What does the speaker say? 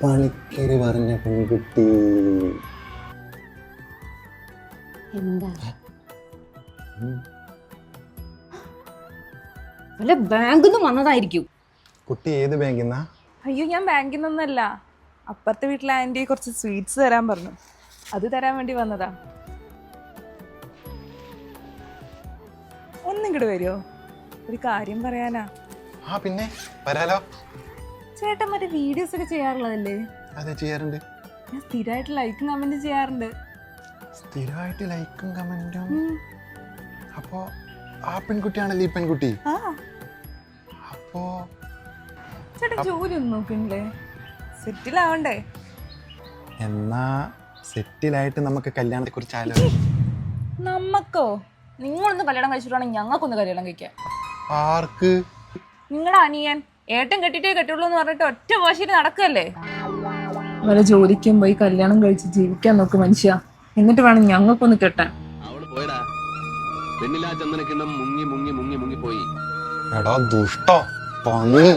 പണിക്കര് പറഞ്ഞ പെൺകുട്ടി എന്താ വല്ല ബാങ്കിൽ നിന്ന് വന്നതായിരിക്കും. കുട്ടി ഏത് ബാങ്കിൽ നിന്നാ? അയ്യോ, ഞാൻ ബാങ്കിൽ നിന്നല്ല. അപ്പുറത്തെ വീട്ടിലെ ആൻറ്റി കുറച്ച് സ്വീറ്റ്സ് തരാൻ പറഞ്ഞു, അത് തരാൻ വേണ്ടി വന്നതാ. ഒന്നിങ്ങോട്ട് വരുമോ? ഒരു കാര്യം പറയാനാ. ആ പിന്നെ വരാലോ. ചേട്ടൻ മറ്റേ വീഡിയോസ് ഒക്കെ ചെയ്യാറുള്ളതല്ലേ? അതെ, ചെയ്യാറുണ്ട്. ഞാൻ സ്ഥിരമായിട്ട് ലൈക്കും കമന്റ് ചെയ്യാറുണ്ട്. സ്ഥിരമായിട്ട് ലൈക്കും കമന്റും? അപ്പോ ആ പെൺകുട്ടിയാണല്ലേ ഈ പെൺകുട്ടി? അപ്പോ ചേട്ടൻ ജോലി ഒന്നും നോക്കണില്ലേ? സെറ്റിലാവണ്ടേ? എന്നാ സെറ്റിലായിട്ട് നമുക്ക് കല്യാണത്തെ കുറിച്ച് ആലോചിക്കാം. നമ്മക്കോ? നിങ്ങളൊന്ന് കല്യാണം കഴിച്ചിട്ടാണെങ്കിൽ ഞങ്ങൾക്കൊന്ന് കല്യാണം കഴിക്കാം. ആർക്ക്? നിങ്ങളുടെ അനിയൻ ഏട്ടൻ കെട്ടിട്ടേ കെട്ടുള്ളൂ എന്ന് പറഞ്ഞിട്ട് ഒറ്റ വാശിയിൽ നടക്കല്ലേ? വല്ല ജോലിക്കും പോയി കല്യാണം കഴിച്ച് ജീവിക്കാൻ നോക്ക് മനുഷ്യ, എന്നിട്ട് വേണം ഞങ്ങൾക്കൊന്ന് കെട്ടാൻ. എടാ ദുഷ്ടോ പന്നി.